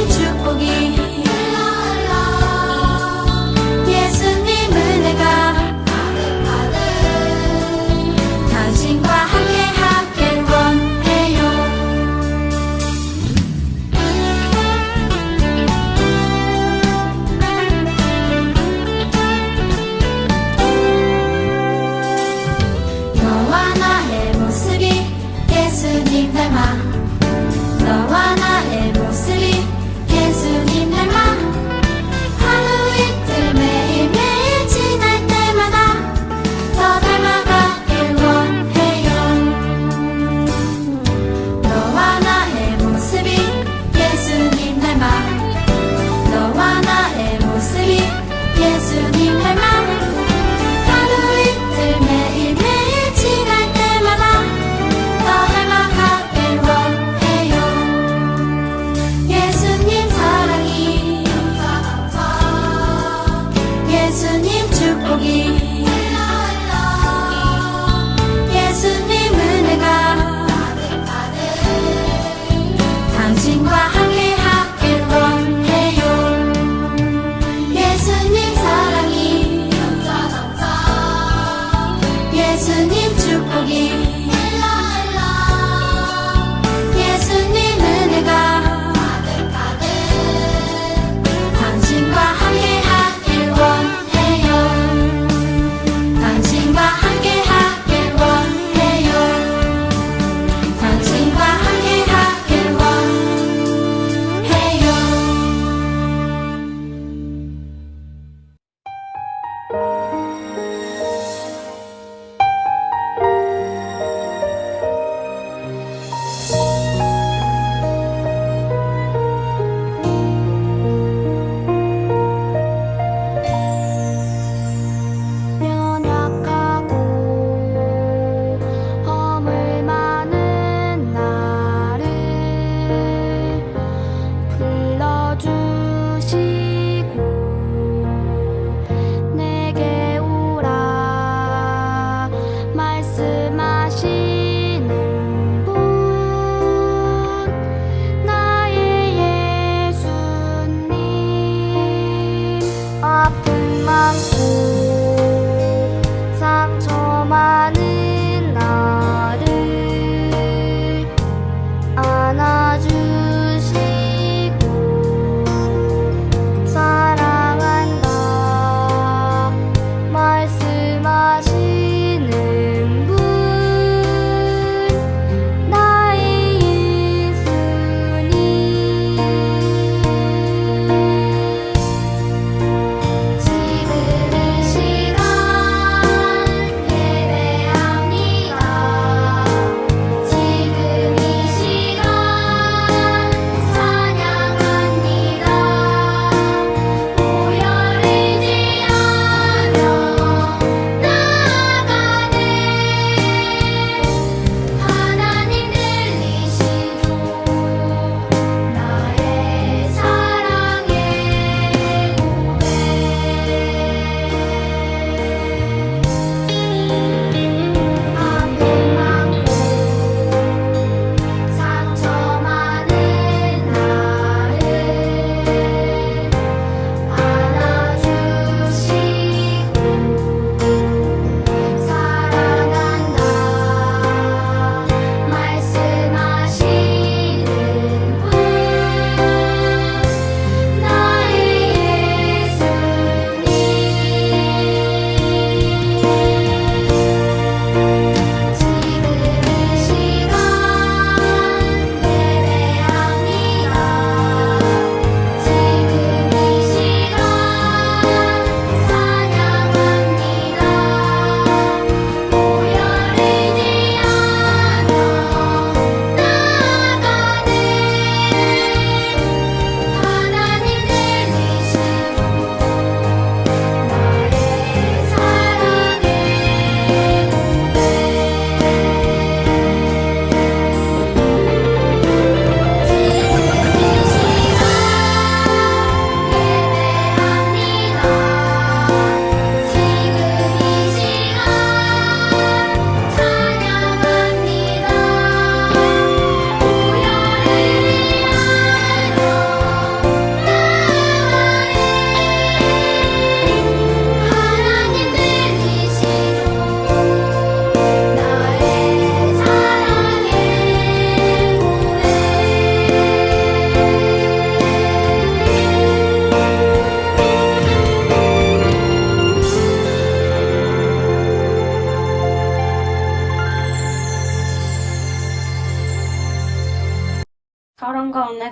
축복이 예수님 은혜가 당신과 함께 하길 원해요. 너와 나의 모습이 예수님 닮아 너와 나의 모습이 예수님 닮아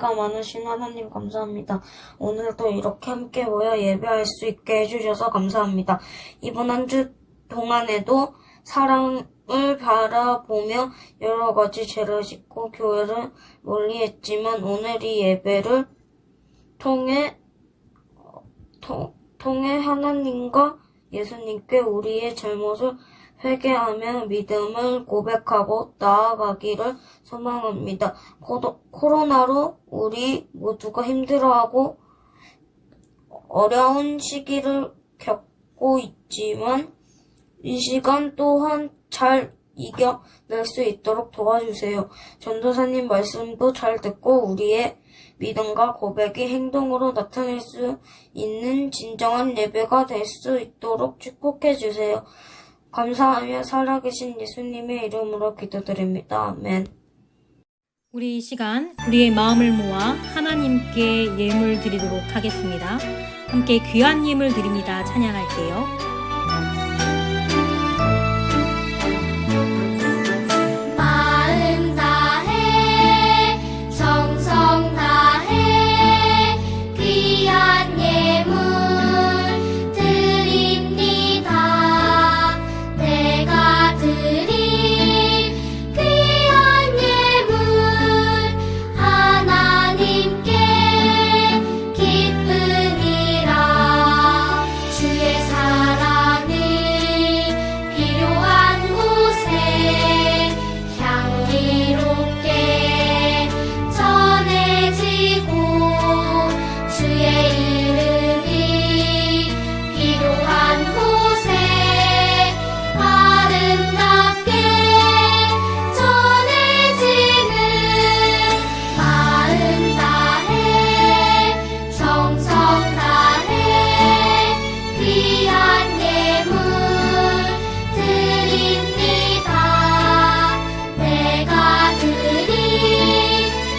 은혜가 많으신 하나님 감사합니다. 오늘도 이렇게 함께 모여 예배할 수 있게 해주셔서 감사합니다. 이번 한 주 동안에도 사랑을 바라보며 여러 가지 죄를 짓고 교회를 멀리했지만 오늘 이 예배를 통해 하나님과 예수님께 우리의 잘못을 회개하며 믿음을 고백하고 나아가기를 소망합니다. 코로나로 우리 모두가 힘들어하고 어려운 시기를 겪고 있지만 이 시간 또한 잘 이겨낼 수 있도록 도와주세요. 전도사님 말씀도 잘 듣고 우리의 믿음과 고백이 행동으로 나타낼 수 있는 진정한 예배가 될 수 있도록 축복해 주세요. 감사하며 살아계신 예수님의 이름으로 기도드립니다. 아멘. 우리 이 시간 우리의 마음을 모아 하나님께 예물 드리도록 하겠습니다. 함께 귀한 예물 드립니다. 찬양할게요. 마음 다해 정성 다해 귀한 예물 드립니다. 내가 드린 귀한 예물 하나님께 기쁨이라. 주의 사랑은 필요한 곳에 향기롭게 전해지고 주의 이름이 필요한 곳에 아름답게 전해지는 마음 다해 정성 다해 귀한 예물 드립니다. 내가 드린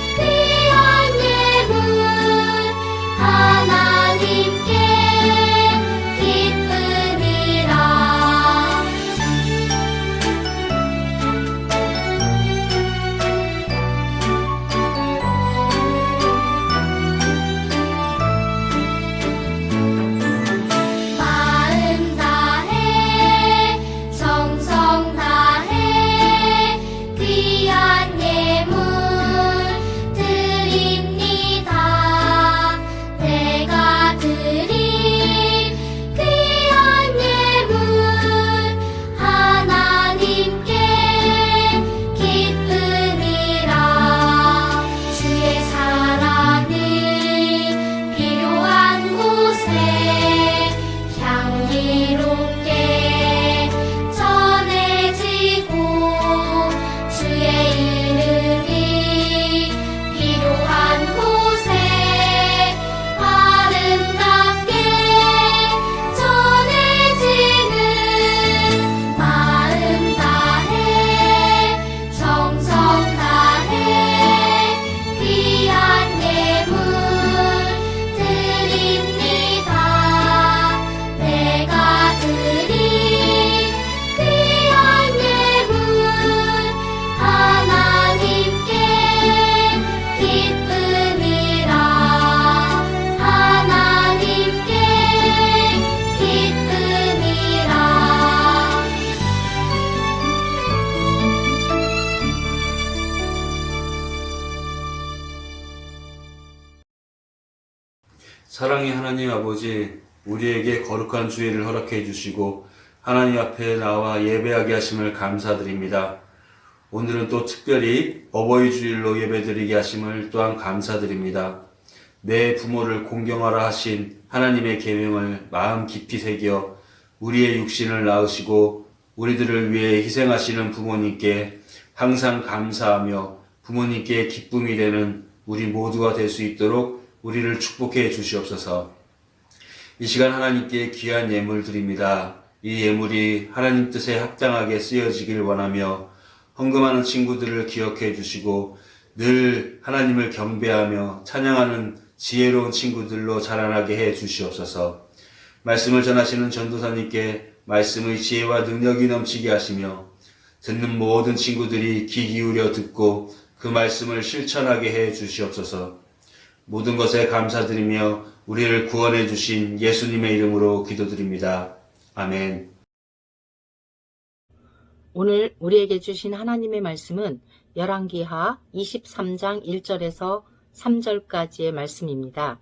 귀한 예물 하나님께 기쁨이라. 마음 다해 정성 다해 귀한 예물 드립니다. 내가 드린 귀한 예물 하나님께 기쁨이라. 주의 사랑은 필요한 곳에 향기롭게 전해지고 주의 이름이 필요한 곳에 아름답게 전해지는 마음 다해 정성 다해 귀한 예물 드립니다. 내가 드린 귀한 예물 하나님께 기쁨이라. 하나님께 기쁨이라. 사랑의 하나님 아버지, 우리에게 거룩한 주일을 허락해 주시고 하나님 앞에 나와 예배하게 하심을 감사드립니다. 오늘은 또 특별히 어버이 주일로 예배드리게 하심을 또한 감사드립니다. 내 부모를 공경하라 하신 하나님의 계명을 마음 깊이 새겨 우리의 육신을 낳으시고 우리들을 위해 희생하시는 부모님께 항상 감사하며 부모님께 기쁨이 되는 우리 모두가 될 수 있도록 우리를 축복해 주시옵소서. 이 시간 하나님께 귀한 예물 드립니다. 이 예물이 하나님 뜻에 합당하게 쓰여지길 원하며 헌금하는 친구들을 기억해 주시고 늘 하나님을 경배하며 찬양하는 지혜로운 친구들로 자라나게 해 주시옵소서. 말씀을 전하시는 전도사님께 말씀의 지혜와 능력이 넘치게 하시며 듣는 모든 친구들이 귀 기울여 듣고 그 말씀을 실천하게 해 주시옵소서. 모든 것에 감사드리며 우리를 구원해 주신 예수님의 이름으로 기도드립니다. 아멘. 오늘 우리에게 주신 하나님의 말씀은 열왕기하 23장 1절에서 3절까지의 말씀입니다.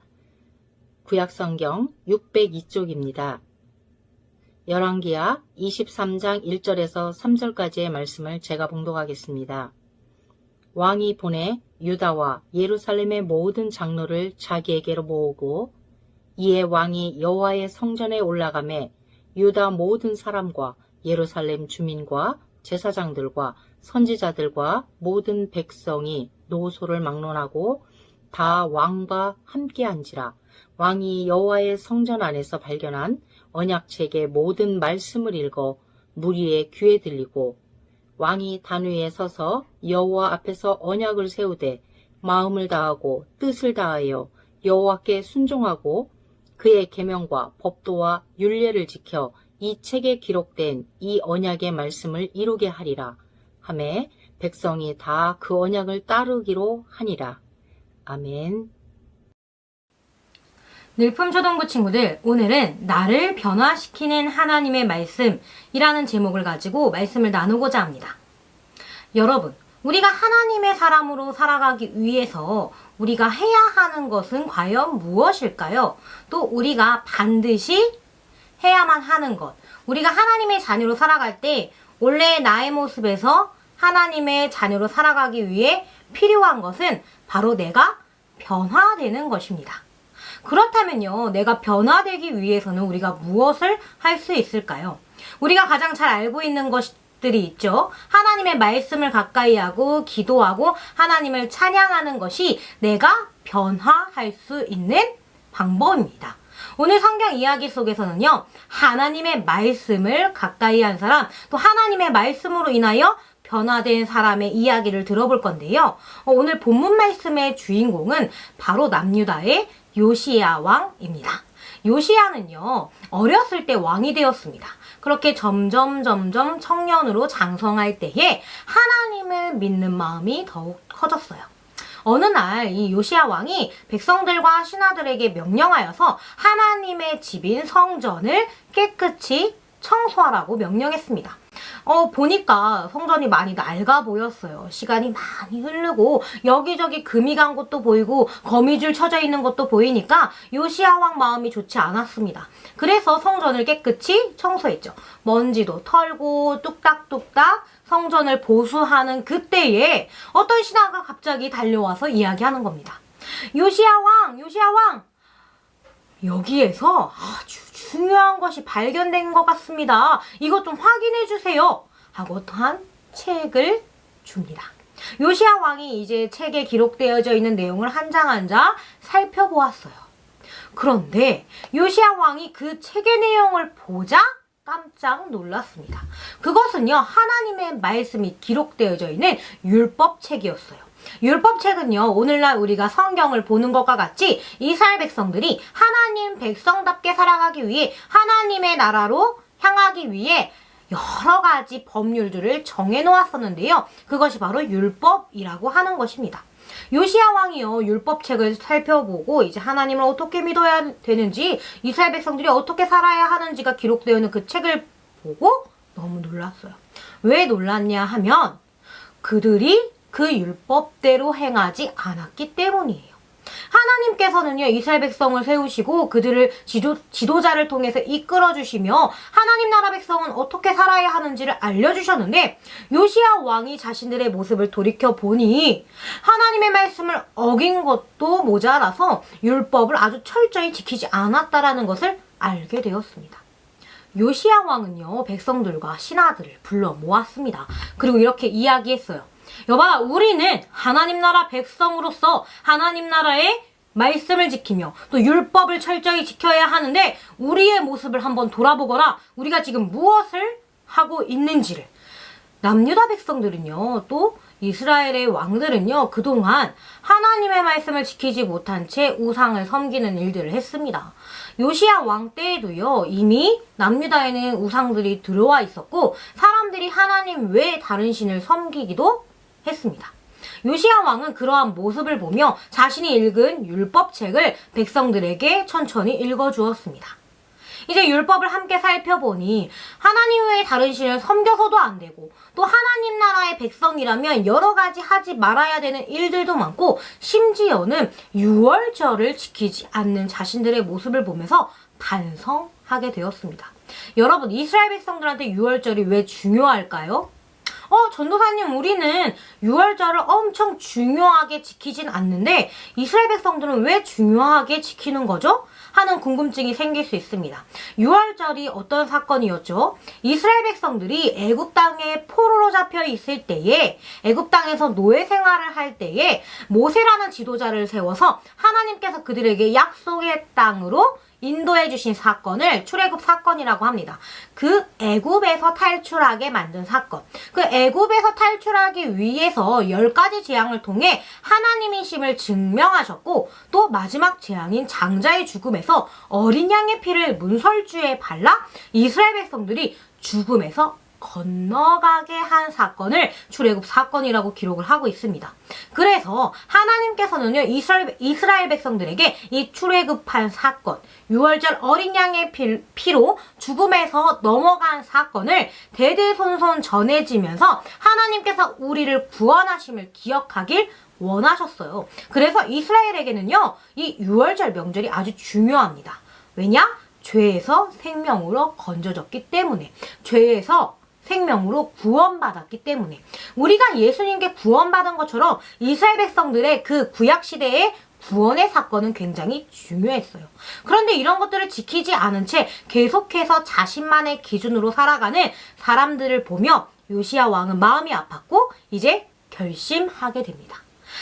구약성경 602쪽입니다. 열왕기하 23장 1절에서 3절까지의 말씀을 제가 봉독하겠습니다. 왕이 보내 유다와 예루살렘의 모든 장로를 자기에게로 모으고 이에 왕이 여호와의 성전에 올라가매 유다 모든 사람과 예루살렘 주민과 제사장들과 선지자들과 모든 백성이 노소를 막론하고 다 왕과 함께 앉으라. 왕이 여호와의 성전 안에서 발견한 언약책의 모든 말씀을 읽어 무리의 귀에 들리고 왕이 단 위에 서서 여호와 앞에서 언약을 세우되 마음을 다하고 뜻을 다하여 여호와께 순종하고 그의 계명과 법도와 율례를 지켜 이 책에 기록된 이 언약의 말씀을 이루게 하리라 하매 백성이 다 그 언약을 따르기로 하니라. 아멘. 늘품초등부 친구들, 오늘은 나를 변화시키는 하나님의 말씀이라는 제목을 가지고 말씀을 나누고자 합니다. 여러분, 우리가 하나님의 사람으로 살아가기 위해서 우리가 해야 하는 것은 과연 무엇일까요? 또 우리가 반드시 해야만 하는 것, 우리가 하나님의 자녀로 살아갈 때 원래 나의 모습에서 하나님의 자녀로 살아가기 위해 필요한 것은 바로 내가 변화되는 것입니다. 그렇다면요, 내가 변화되기 위해서는 우리가 무엇을 할 수 있을까요? 우리가 가장 잘 알고 있는 것들이 있죠. 하나님의 말씀을 가까이 하고 기도하고 하나님을 찬양하는 것이 내가 변화할 수 있는 방법입니다. 오늘 성경 이야기 속에서는요, 하나님의 말씀을 가까이 한 사람, 또 하나님의 말씀으로 인하여 변화된 사람의 이야기를 들어볼 건데요. 오늘 본문 말씀의 주인공은 바로 남유다의 요시야 왕입니다. 요시야는요, 어렸을 때 왕이 되었습니다. 그렇게 점점 청년으로 장성할 때에 하나님을 믿는 마음이 더욱 커졌어요. 어느 날 이 요시야 왕이 백성들과 신하들에게 명령하여서 하나님의 집인 성전을 깨끗이 청소하라고 명령했습니다. 보니까 성전이 많이 낡아 보였어요. 시간이 많이 흐르고 여기저기 금이 간 것도 보이고 거미줄 쳐져 있는 것도 보이니까 요시야 왕 마음이 좋지 않았습니다. 그래서 성전을 깨끗이 청소했죠. 먼지도 털고 뚝딱뚝딱 성전을 보수하는 그때에 어떤 신하가 갑자기 달려와서 이야기하는 겁니다. 요시야 왕! 여기에서 아주 중요한 것이 발견된 것 같습니다. 이것 좀 확인해 주세요. 하고 또한 책을 줍니다. 요시야 왕이 이제 책에 기록되어져 있는 내용을 한 장 한 장 살펴보았어요. 그런데 요시야 왕이 그 책의 내용을 보자 깜짝 놀랐습니다. 그것은요, 하나님의 말씀이 기록되어져 있는 율법책이었어요. 율법책은요, 오늘날 우리가 성경을 보는 것과 같이 이스라엘 백성들이 하나님 백성답게 살아가기 위해 하나님의 나라로 향하기 위해 여러 가지 법률들을 정해놓았었는데요. 그것이 바로 율법이라고 하는 것입니다. 요시야 왕이요, 율법책을 살펴보고 이제 하나님을 어떻게 믿어야 되는지, 이스라엘 백성들이 어떻게 살아야 하는지가 기록되어 있는 그 책을 보고 너무 놀랐어요. 왜 놀랐냐 하면 그들이 그 율법대로 행하지 않았기 때문이에요. 하나님께서는요, 이스라엘 백성을 세우시고 그들을 지도자를 통해서 이끌어주시며 하나님 나라 백성은 어떻게 살아야 하는지를 알려주셨는데, 요시야 왕이 자신들의 모습을 돌이켜보니 하나님의 말씀을 어긴 것도 모자라서 율법을 아주 철저히 지키지 않았다라는 것을 알게 되었습니다. 요시야 왕은요, 백성들과 신하들을 불러 모았습니다. 그리고 이렇게 이야기했어요. 여봐, 우리는 하나님 나라 백성으로서 하나님 나라의 말씀을 지키며 또 율법을 철저히 지켜야 하는데 우리의 모습을 한번 돌아보거라. 우리가 지금 무엇을 하고 있는지를. 남유다 백성들은요, 또 이스라엘의 왕들은요, 그동안 하나님의 말씀을 지키지 못한 채 우상을 섬기는 일들을 했습니다. 요시야 왕 때에도요, 이미 남유다에는 우상들이 들어와 있었고 사람들이 하나님 외에 다른 신을 섬기기도 했습니다. 요시야 왕은 그러한 모습을 보며 자신이 읽은 율법책을 백성들에게 천천히 읽어주었습니다. 이제 율법을 함께 살펴보니 하나님 외에 다른 신을 섬겨서도 안 되고 또 하나님 나라의 백성이라면 여러 가지 하지 말아야 되는 일들도 많고 심지어는 유월절을 지키지 않는 자신들의 모습을 보면서 반성하게 되었습니다. 여러분, 이스라엘 백성들한테 유월절이 왜 중요할까요? 전도사님, 우리는 유월절을 엄청 중요하게 지키진 않는데 이스라엘 백성들은 왜 중요하게 지키는 거죠? 하는 궁금증이 생길 수 있습니다. 유월절이 어떤 사건이었죠? 이스라엘 백성들이 애굽 땅에 포로로 잡혀 있을 때에, 애굽 땅에서 노예 생활을 할 때에 모세라는 지도자를 세워서 하나님께서 그들에게 약속의 땅으로 인도해 주신 사건을 출애굽 사건이라고 합니다. 그 애굽에서 탈출하게 만든 사건. 그 애굽에서 탈출하기 위해서 10가지 재앙을 통해 하나님이심을 증명하셨고 또 마지막 재앙인 장자의 죽음에서 어린 양의 피를 문설주에 발라 이스라엘 백성들이 죽음에서 건너가게 한 사건을 출애굽 사건이라고 기록을 하고 있습니다. 그래서 하나님께서는요, 이스라엘 백성들에게 이 출애굽한 사건, 유월절 어린 양의 피로 죽음에서 넘어간 사건을 대대손손 전해지면서 하나님께서 우리를 구원하심을 기억하길 원하셨어요. 그래서 이스라엘에게는요, 이 유월절 명절이 아주 중요합니다. 왜냐? 죄에서 생명으로 건져졌기 때문에, 죄에서 생명으로 구원받았기 때문에, 우리가 예수님께 구원받은 것처럼 이스라엘 백성들의 그 구약시대의 구원의 사건은 굉장히 중요했어요. 그런데 이런 것들을 지키지 않은 채 계속해서 자신만의 기준으로 살아가는 사람들을 보며 요시야 왕은 마음이 아팠고 이제 결심하게 됩니다.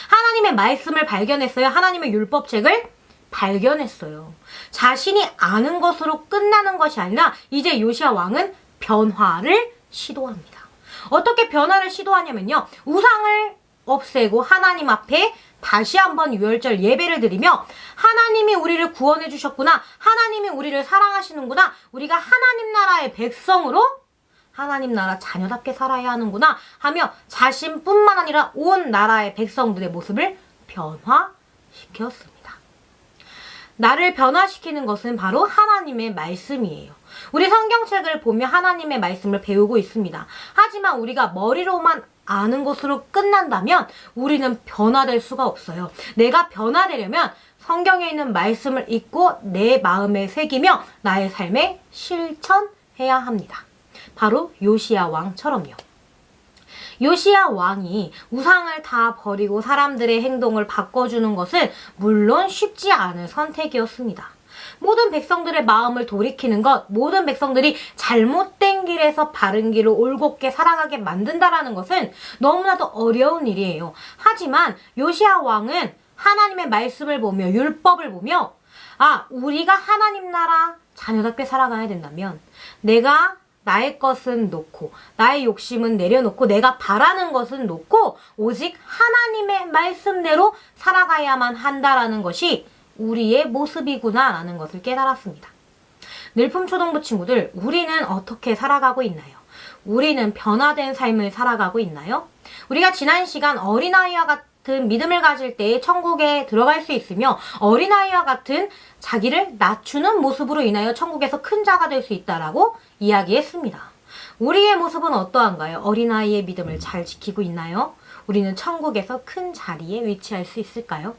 하나님의 말씀을 발견했어요. 하나님의 율법책을 발견했어요. 자신이 아는 것으로 끝나는 것이 아니라 이제 요시야 왕은 변화를 시도합니다. 어떻게 변화를 시도하냐면요, 우상을 없애고 하나님 앞에 다시 한번 유월절 예배를 드리며 하나님이 우리를 구원해 주셨구나, 하나님이 우리를 사랑하시는구나, 우리가 하나님 나라의 백성으로 하나님 나라 자녀답게 살아야 하는구나 하며 자신뿐만 아니라 온 나라의 백성들의 모습을 변화시켰습니다. 나를 변화시키는 것은 바로 하나님의 말씀이에요. 우리 성경책을 보며 하나님의 말씀을 배우고 있습니다. 하지만 우리가 머리로만 아는 것으로 끝난다면 우리는 변화될 수가 없어요. 내가 변화되려면 성경에 있는 말씀을 읽고 내 마음에 새기며 나의 삶에 실천해야 합니다. 바로 요시야 왕처럼요. 요시야 왕이 우상을 다 버리고 사람들의 행동을 바꿔주는 것은 물론 쉽지 않은 선택이었습니다. 모든 백성들의 마음을 돌이키는 것, 모든 백성들이 잘못된 길에서 바른 길로 올곧게 살아가게 만든다라는 것은 너무나도 어려운 일이에요. 하지만 요시야 왕은 하나님의 말씀을 보며 율법을 보며 우리가 하나님 나라 자녀답게 살아가야 된다면 내가 나의 것은 놓고 나의 욕심은 내려놓고 내가 바라는 것은 놓고 오직 하나님의 말씀대로 살아가야만 한다라는 것이 우리의 모습이구나 라는 것을 깨달았습니다. 늘품초등부 친구들, 우리는 어떻게 살아가고 있나요? 우리는 변화된 삶을 살아가고 있나요? 우리가 지난 시간 어린아이와 같은 믿음을 가질 때 천국에 들어갈 수 있으며 어린아이와 같은 자기를 낮추는 모습으로 인하여 천국에서 큰 자가 될 수 있다라고 이야기했습니다. 우리의 모습은 어떠한가요? 어린아이의 믿음을 잘 지키고 있나요? 우리는 천국에서 큰 자리에 위치할 수 있을까요?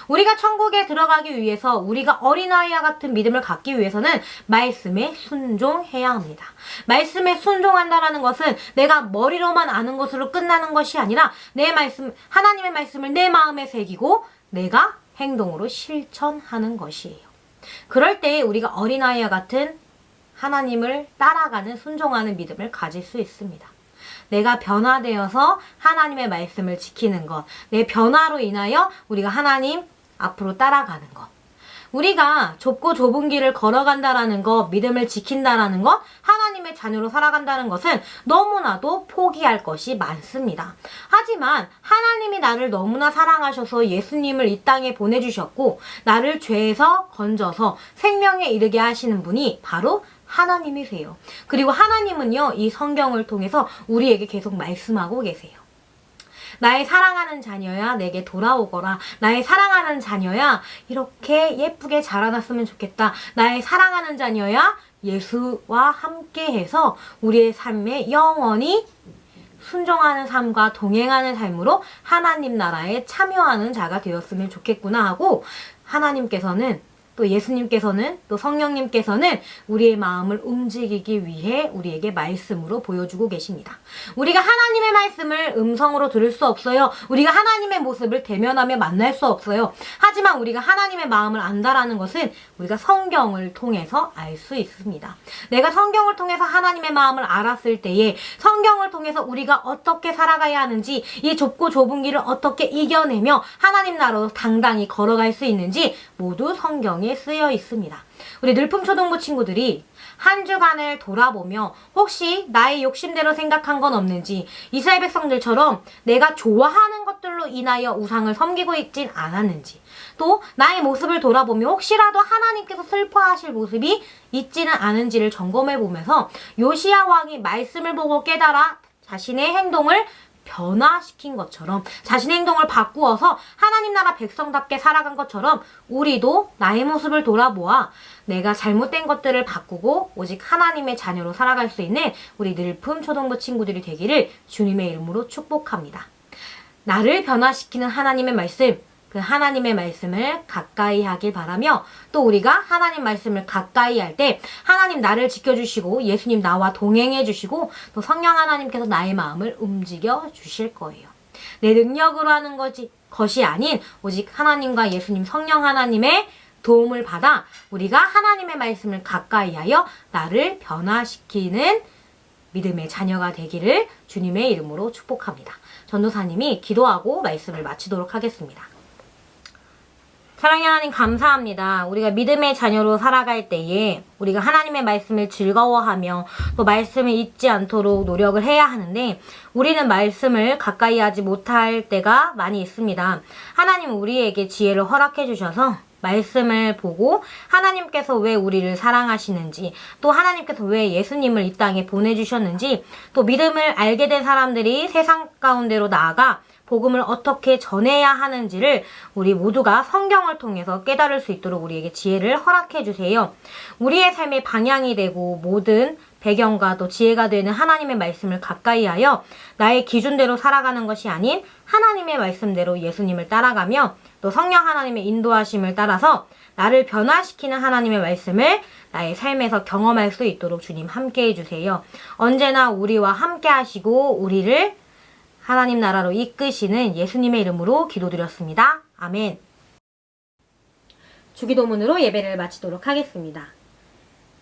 우리가 천국에 들어가기 위해서 우리가 어린아이와 같은 믿음을 갖기 위해서는 말씀에 순종해야 합니다. 말씀에 순종한다라는 것은 내가 머리로만 아는 것으로 끝나는 것이 아니라 내 말씀, 하나님의 말씀을 내 마음에 새기고 내가 행동으로 실천하는 것이에요. 그럴 때 우리가 어린아이와 같은 하나님을 따라가는 순종하는 믿음을 가질 수 있습니다. 내가 변화되어서 하나님의 말씀을 지키는 것, 내 변화로 인하여 우리가 하나님 앞으로 따라가는 것, 우리가 좁고 좁은 길을 걸어간다라는 것, 믿음을 지킨다라는 것, 하나님의 자녀로 살아간다는 것은 너무나도 포기할 것이 많습니다. 하지만 하나님이 나를 너무나 사랑하셔서 예수님을 이 땅에 보내주셨고 나를 죄에서 건져서 생명에 이르게 하시는 분이 바로 하나님이세요. 그리고 하나님은요, 이 성경을 통해서 우리에게 계속 말씀하고 계세요. 나의 사랑하는 자녀야 내게 돌아오거라. 나의 사랑하는 자녀야 이렇게 예쁘게 자라났으면 좋겠다. 나의 사랑하는 자녀야 예수와 함께해서 우리의 삶에 영원히 순종하는 삶과 동행하는 삶으로 하나님 나라에 참여하는 자가 되었으면 좋겠구나 하고 하나님께서는 또 예수님께서는 또 성령님께서는 우리의 마음을 움직이기 위해 우리에게 말씀으로 보여주고 계십니다. 우리가 하나님의 말씀을 음성으로 들을 수 없어요. 우리가 하나님의 모습을 대면하며 만날 수 없어요. 하지만 우리가 하나님의 마음을 안다라는 것은 우리가 성경을 통해서 알 수 있습니다. 내가 성경을 통해서 하나님의 마음을 알았을 때에 성경을 통해서 우리가 어떻게 살아가야 하는지 이 좁고 좁은 길을 어떻게 이겨내며 하나님 나라로 당당히 걸어갈 수 있는지 모두 성경에 쓰여 있습니다. 우리 늘품초등부 친구들이 한 주간을 돌아보며 혹시 나의 욕심대로 생각한 건 없는지 이스라엘 백성들처럼 내가 좋아하는 것들로 인하여 우상을 섬기고 있진 않았는지 또 나의 모습을 돌아보며 혹시라도 하나님께서 슬퍼하실 모습이 있지는 않은지를 점검해 보면서 요시야 왕이 말씀을 보고 깨달아 자신의 행동을 변화시킨 것처럼 자신의 행동을 바꾸어서 하나님 나라 백성답게 살아간 것처럼 우리도 나의 모습을 돌아보아 내가 잘못된 것들을 바꾸고 오직 하나님의 자녀로 살아갈 수 있는 우리 늘품 초등부 친구들이 되기를 주님의 이름으로 축복합니다. 나를 변화시키는 하나님의 말씀, 그 하나님의 말씀을 가까이 하길 바라며 또 우리가 하나님 말씀을 가까이 할 때 하나님 나를 지켜주시고 예수님 나와 동행해 주시고 또 성령 하나님께서 나의 마음을 움직여 주실 거예요. 내 능력으로 하는 것이 아닌 오직 하나님과 예수님 성령 하나님의 도움을 받아 우리가 하나님의 말씀을 가까이 하여 나를 변화시키는 믿음의 자녀가 되기를 주님의 이름으로 축복합니다. 전도사님이 기도하고 말씀을 마치도록 하겠습니다. 사랑의 하나님 감사합니다. 우리가 믿음의 자녀로 살아갈 때에 우리가 하나님의 말씀을 즐거워하며 또 말씀을 잊지 않도록 노력을 해야 하는데 우리는 말씀을 가까이 하지 못할 때가 많이 있습니다. 하나님은 우리에게 지혜를 허락해 주셔서 말씀을 보고 하나님께서 왜 우리를 사랑하시는지 또 하나님께서 왜 예수님을 이 땅에 보내주셨는지 또 믿음을 알게 된 사람들이 세상 가운데로 나아가 복음을 어떻게 전해야 하는지를 우리 모두가 성경을 통해서 깨달을 수 있도록 우리에게 지혜를 허락해 주세요. 우리의 삶의 방향이 되고 모든 배경과 또 지혜가 되는 하나님의 말씀을 가까이 하여 나의 기준대로 살아가는 것이 아닌 하나님의 말씀대로 예수님을 따라가며 또 성령 하나님의 인도하심을 따라서 나를 변화시키는 하나님의 말씀을 나의 삶에서 경험할 수 있도록 주님 함께해 주세요. 언제나 우리와 함께 하시고 우리를 하나님 나라로 이끄시는 예수님의 이름으로 기도드렸습니다. 아멘. 주기도문으로 예배를 마치도록 하겠습니다.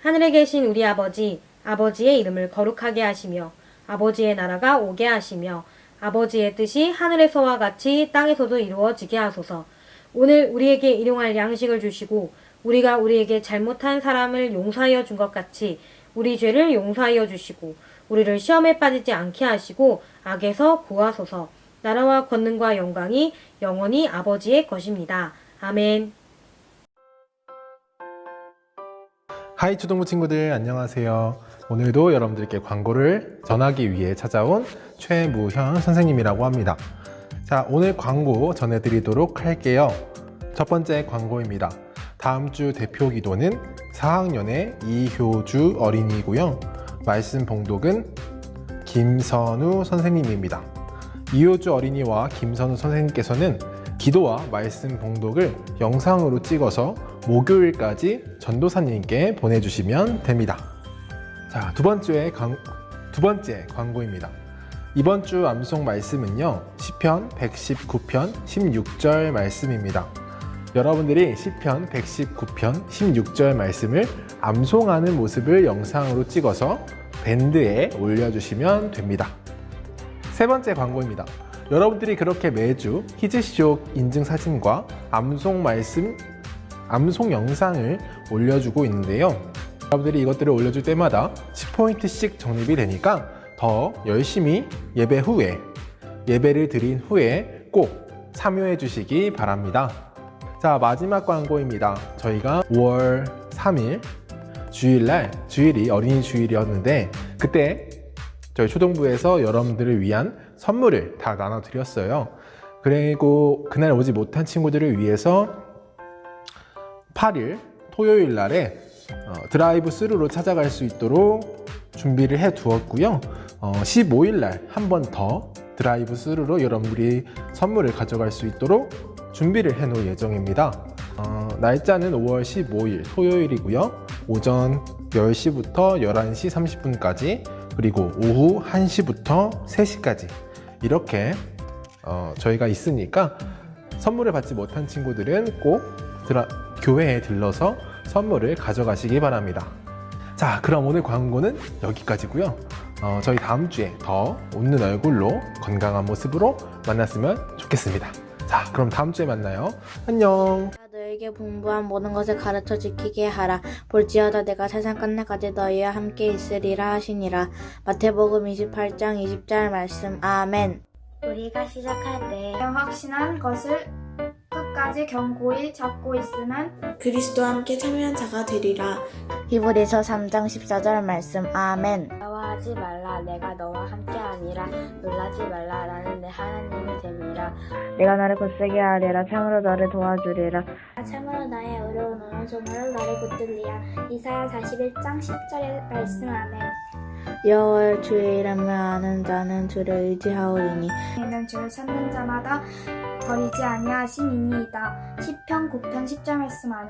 하늘에 계신 우리 아버지, 아버지의 이름을 거룩하게 하시며 아버지의 나라가 오게 하시며 아버지의 뜻이 하늘에서와 같이 땅에서도 이루어지게 하소서. 오늘 우리에게 일용할 양식을 주시고 우리가 우리에게 잘못한 사람을 용서하여 준 것 같이 우리 죄를 용서하여 주시고 우리를 시험에 빠지지 않게 하시고 악에서 구하소서. 나라와 권능과 영광이 영원히 아버지의 것입니다. 아멘. 하이 초등부 친구들 안녕하세요. 오늘도 여러분들께 광고를 전하기 위해 찾아온 최무현 선생님이라고 합니다. 자, 오늘 광고 전해드리도록 할게요. 첫 번째 광고입니다. 다음 주 대표 기도는 4학년의 이효주 어린이고요. 말씀 봉독은 김선우 선생님입니다. 이효주 어린이와 김선우 선생님께서는 기도와 말씀 봉독을 영상으로 찍어서 목요일까지 전도사님께 보내주시면 됩니다. 자, 두 번째 광고입니다. 이번 주 암송 말씀은요, 시편 119편 16절 말씀입니다. 여러분들이 시편 119편 16절 말씀을 암송하는 모습을 영상으로 찍어서 밴드에 올려주시면 됩니다. 세 번째 광고입니다. 여러분들이 그렇게 매주 히즈쇼 인증 사진과 암송 영상을 올려주고 있는데요. 여러분들이 이것들을 올려줄 때마다 10포인트씩 적립이 되니까 더 열심히 예배를 드린 후에 꼭 참여해 주시기 바랍니다. 자, 마지막 광고입니다. 저희가 5월 3일 주일이 어린이 주일이었는데 그때 저희 초등부에서 여러분들을 위한 선물을 다 나눠드렸어요. 그리고 그날 오지 못한 친구들을 위해서 8일 토요일 날에 드라이브 스루로 찾아갈 수 있도록 준비를 해 두었고요. 15일 날 한 번 더 드라이브 스루로 여러분들이 선물을 가져갈 수 있도록 준비를 해 놓을 예정입니다. 날짜는 5월 15일 토요일이고요. 오전 10시부터 11시 30분까지 그리고 오후 1시부터 3시까지 이렇게 저희가 있으니까 선물을 받지 못한 친구들은 꼭 교회에 들러서 선물을 가져가시기 바랍니다. 자, 그럼 오늘 광고는 여기까지고요. 저희 다음 주에 더 웃는 얼굴로 건강한 모습으로 만났으면 좋겠습니다. 자, 그럼 다음 주에 만나요. 안녕. 너에게 분부한 모든 것을 가르쳐 지키게 하라. 볼지어다 내가 세상 끝날까지 너희와 함께 있으리라 하시니라. 마태복음 28장 20절 말씀. 아멘. 우리가 시작할 때 확신한 것을 끝까지 견고히 잡고 있으면 그리스도와 함께 참여한 자가 되리라. 히브리서 3장 14절 말씀. 아멘. 두려워하지 말라. 내가 너와 함께 하니라. 놀라지 말라. 나는 내 하나님이 됨이라. 내가 너를 굳세게 하리라. 참으로 너를 도와주리라. 참으로 나의 어려운 오른손으로 너를 붙들리라. 이사야 41장 10절의 말씀. 아멘. 여호와의 주의 이름을 아는 자는 주를 의지하오리니 이는 주를 찾는 자마다 버리지 아니하심이니이다. 시편 9편 10절 말씀. 아멘.